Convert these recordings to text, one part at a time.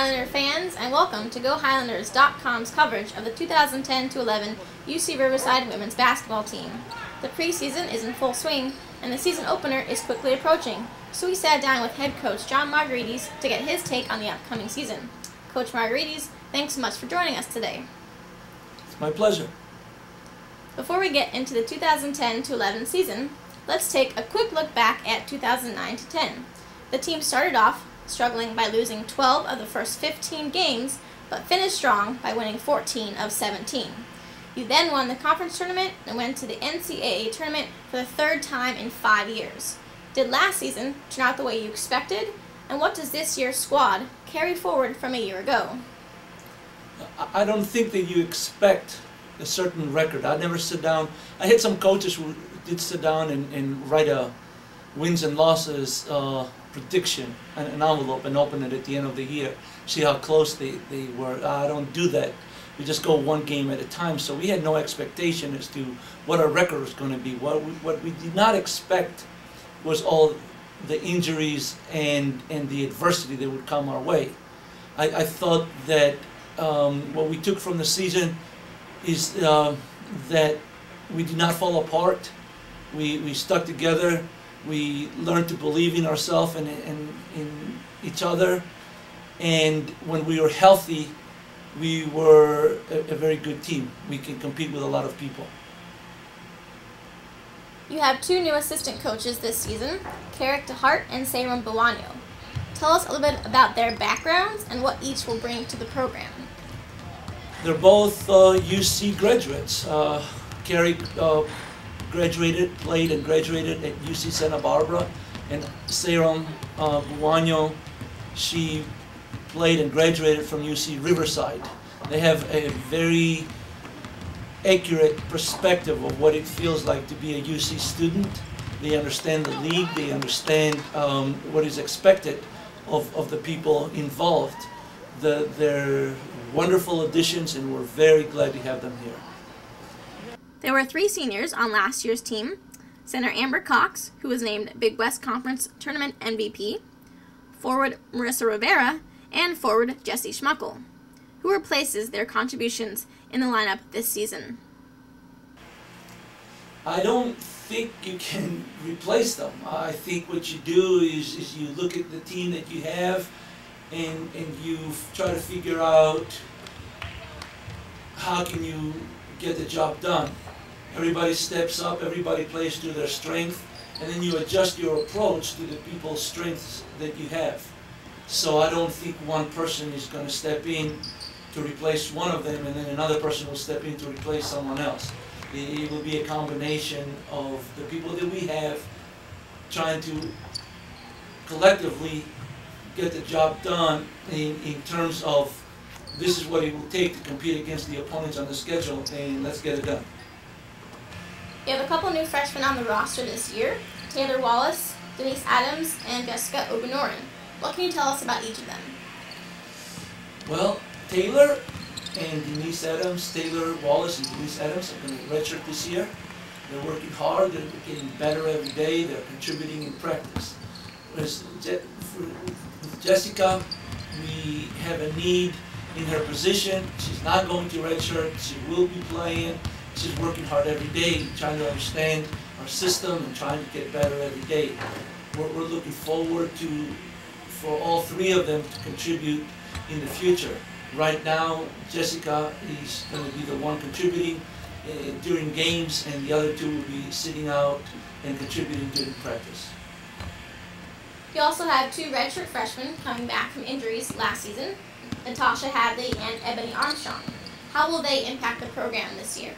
Highlander fans, and welcome to GoHighlanders.com's coverage of the 2010-11 UC Riverside women's basketball team. The preseason is in full swing, and the season opener is quickly approaching, so we sat down with head coach John Margaritis to get his take on the upcoming season. Coach Margaritis, thanks so much for joining us today. It's my pleasure. Before we get into the 2010-11 season, let's take a quick look back at 2009-10. The team started off struggling by losing 12 of the first 15 games, but finished strong by winning 14 of 17. You then won the conference tournament and went to the NCAA tournament for the third time in 5 years. Did last season turn out the way you expected? And what does this year's squad carry forward from a year ago? I don't think that you expect a certain record. I never sit down. I had some coaches who did sit down and write a wins and losses prediction, an envelope, and open it at the end of the year, see how close they were. I don't do that. We just go one game at a time. So we had no expectation as to what our record was going to be. What we did not expect was all the injuries and the adversity that would come our way. I thought that what we took from the season is that we did not fall apart. We stuck together. We learned to believe in ourselves and in each other. And when we were healthy, we were a very good team. We can compete with a lot of people. You have two new assistant coaches this season, Carrick DeHart and Sayram Buwanyo. Tell us a little bit about their backgrounds and what each will bring to the program. They're both UC graduates. Carrick played and graduated at UC Santa Barbara, and Sayram Buwanyo, she played and graduated from UC Riverside. They have a very accurate perspective of what it feels like to be a UC student. They understand the league, they understand what is expected of the people involved. They're wonderful additions, and we're very glad to have them here. There were 3 seniors on last year's team: center Amber Cox, who was named Big West Conference Tournament MVP, forward Marissa Rivera, and forward Jessie Schmuckel. Who replaces their contributions in the lineup this season? I don't think you can replace them. I think what you do is you look at the team that you have and you try to figure out how can you get the job done. Everybody steps up, everybody plays to their strength, and then you adjust your approach to the people's strengths that you have. So I don't think one person is going to step in to replace one of them, and then another person will step in to replace someone else. It will be a combination of the people that we have trying to collectively get the job done in terms of this is what it will take to compete against the opponents on the schedule, and let's get it done. You have a couple new freshmen on the roster this year: Taylor Wallace, Denise Adams, and Jessica Ogunorin. What can you tell us about each of them? Well, Taylor and Denise Adams, Taylor Wallace and Denise Adams are going to redshirt this year. They're working hard, they're getting better every day, they're contributing in practice. With Jessica, we have a need in her position. She's not going to redshirt, she will be playing. She's working hard every day, trying to understand our system and trying to get better every day. We're looking forward for all 3 of them to contribute in the future. Right now, Jessica is going to be the one contributing during games, and the other 2 will be sitting out and contributing during practice. You also have 2 redshirt freshmen coming back from injuries last season, Natasha Hadley and Ebony Armstrong. How will they impact the program this year?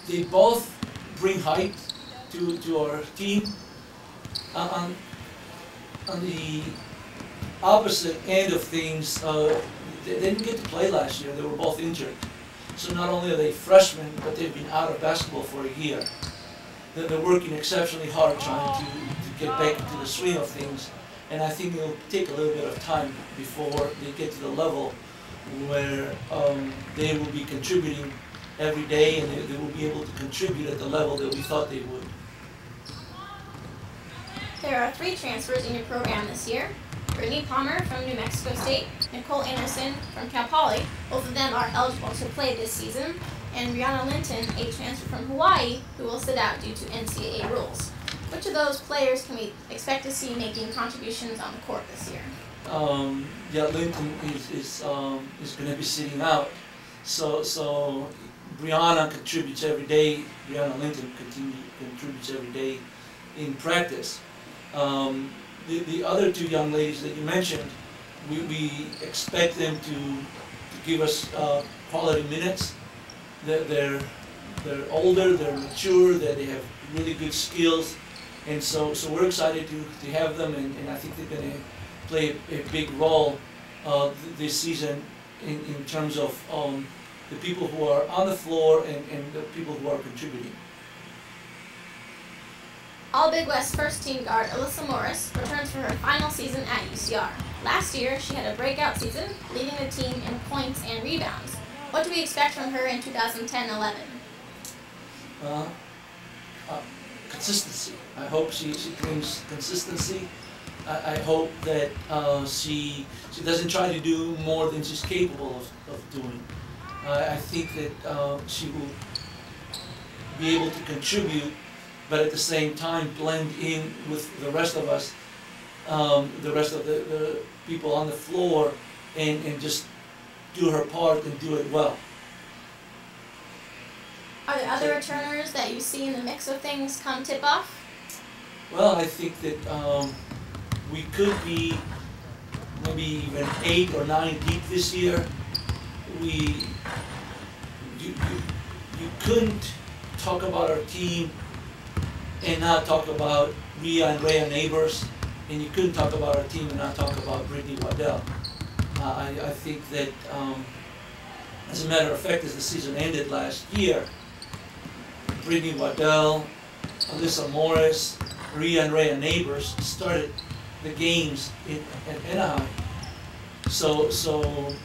They both bring height to our team. On the opposite end of things, they didn't get to play last year. They were both injured. So not only are they freshmen, but they've been out of basketball for a year. They're working exceptionally hard trying to get back into the swing of things. And I think it'll take a little bit of time before they get to the level where they will be contributing every day, and they will be able to contribute at the level that we thought they would. There are 3 transfers in your program this year: Brittany Palmer from New Mexico State, Nicole Anderson from Cal Poly, both of them are eligible to play this season, and Brianna Linton, a transfer from Hawaii, who will sit out due to NCAA rules. Which of those players can we expect to see making contributions on the court this year? Yeah, Linton is going to be sitting out. So Brianna contributes every day. Brianna Linton contributes every day in practice. The other two young ladies that you mentioned, we expect them to give us quality minutes. They're older, they're mature, that they have really good skills, and so we're excited to have them, and I think they're going to play a big role this season in terms of the people who are on the floor and the people who are contributing. All Big West first team guard Alyssa Morris returns for her final season at UCR. Last year, she had a breakout season, leading the team in points and rebounds. What do we expect from her in 2010-11? Consistency. I hope she brings consistency. I hope that she doesn't try to do more than she's capable of doing. I think that she will be able to contribute, but at the same time blend in with the rest of us, the rest of the people on the floor, and just do her part and do it well. Are there other returners that you see in the mix of things come tip-off? Well, I think that we could be maybe even 8 or 9 deep this year. You couldn't talk about our team and not talk about Rhea and Rhea Neighbors, and you couldn't talk about our team and not talk about Brittany Waddell. I think that, as a matter of fact, as the season ended last year, Brittany Waddell, Alyssa Morris, Rhea and Rhea Neighbors started the games at Anaheim. So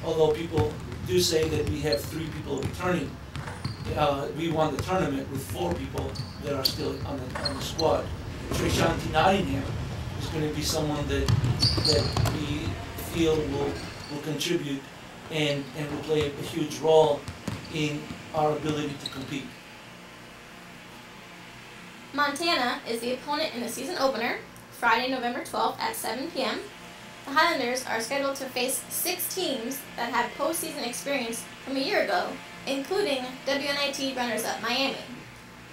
although people do say that we have 3 people returning, we won the tournament with 4 people that are still on the squad. Trishanti Nottingham is going to be someone that we feel will contribute and will play a huge role in our ability to compete. Montana is the opponent in the season opener, Friday, November 12th at 7 p.m. The Highlanders are scheduled to face 6 teams that have postseason experience from a year ago, including WNIT runners-up Miami.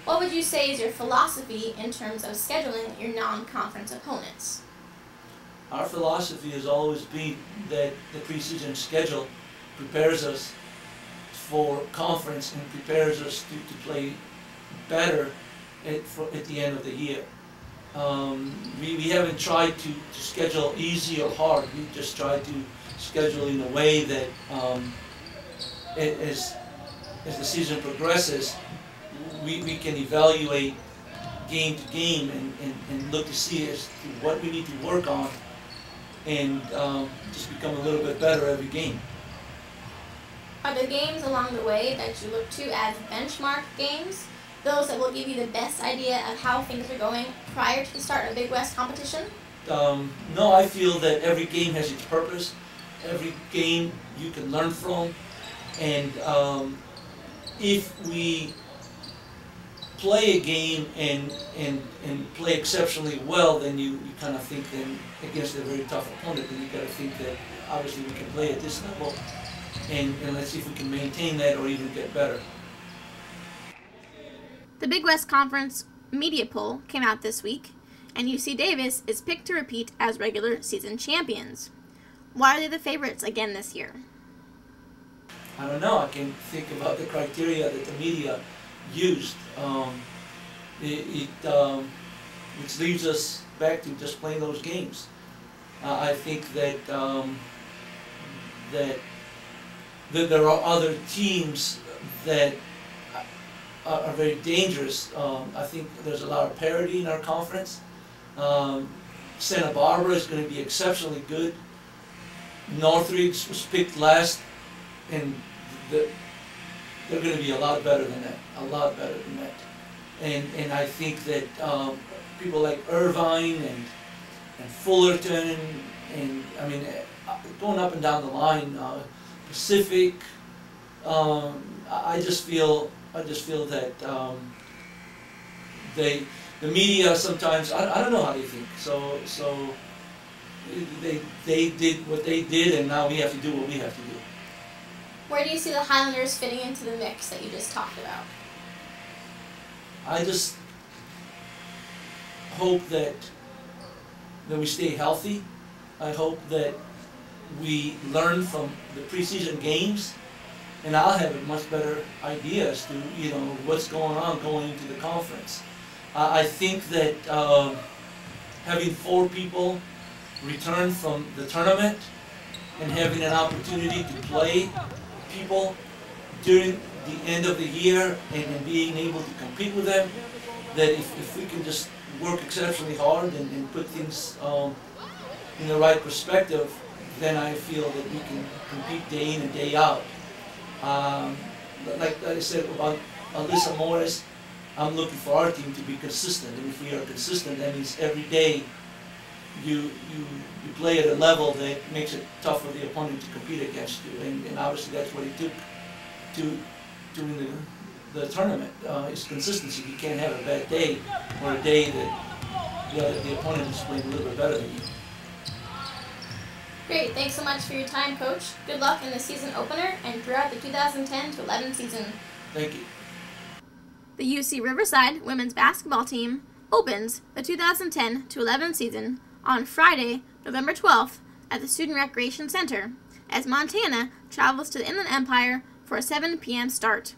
What would you say is your philosophy in terms of scheduling your non-conference opponents? Our philosophy has always been that the preseason schedule prepares us for conference and prepares us to play better at the end of the year. We haven't tried to schedule easy or hard. We just tried to schedule in a way that as the season progresses, we can evaluate game to game and look to see as to what we need to work on and just become a little bit better every game. Are there games along the way that you look to as benchmark games? Those that will give you the best idea of how things are going prior to the start of Big West competition? No, I feel that every game has its purpose. Every game you can learn from, and if we play a game and play exceptionally well, then you kind of think then against a very tough opponent, then you got to think that obviously we can play at this level, and let's see if we can maintain that or even get better. The Big West Conference media poll came out this week, and UC Davis is picked to repeat as regular season champions. Why are they the favorites again this year? I don't know. I can think about the criteria that the media used. Which leaves us back to just playing those games. I think that that there are other teams that are very dangerous. I think there's a lot of parity in our conference. Santa Barbara is going to be exceptionally good. Northridge was picked last, and they're going to be a lot better than that. A lot better than that. And I think that people like Irvine and Fullerton, and I mean, going up and down the line, Pacific. I just feel that the media sometimes, I don't know how they think. So they did what they did, and now we have to do what we have to do. Where do you see the Highlanders fitting into the mix that you just talked about? I just hope that we stay healthy. I hope that we learn from the preseason games, and I'll have a much better idea as to what's going on going into the conference. I think that having 4 people return from the tournament and having an opportunity to play people during the end of the year and being able to compete with them, that if we can just work exceptionally hard and put things in the right perspective, then I feel that we can compete day in and day out. Like I said about Alyssa Morris, I'm looking for our team to be consistent, and if we are consistent, that means every day you play at a level that makes it tough for the opponent to compete against you, and obviously that's what it took to win the tournament, is consistency. You can't have a bad day or a day that the opponent is playing a little bit better than you. Great, thanks so much for your time, Coach. Good luck in the season opener and throughout the 2010-11 season. Thank you. The UC Riverside women's basketball team opens the 2010-11 season on Friday, November 12th at the Student Recreation Center as Montana travels to the Inland Empire for a 7 p.m. start.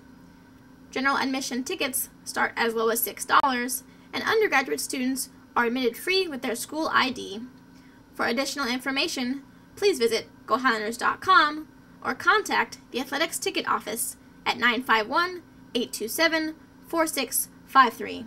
General admission tickets start as low as $6, and undergraduate students are admitted free with their school ID. For additional information, please visit GoHighlanders.com or contact the Athletics Ticket Office at 951-827-4653.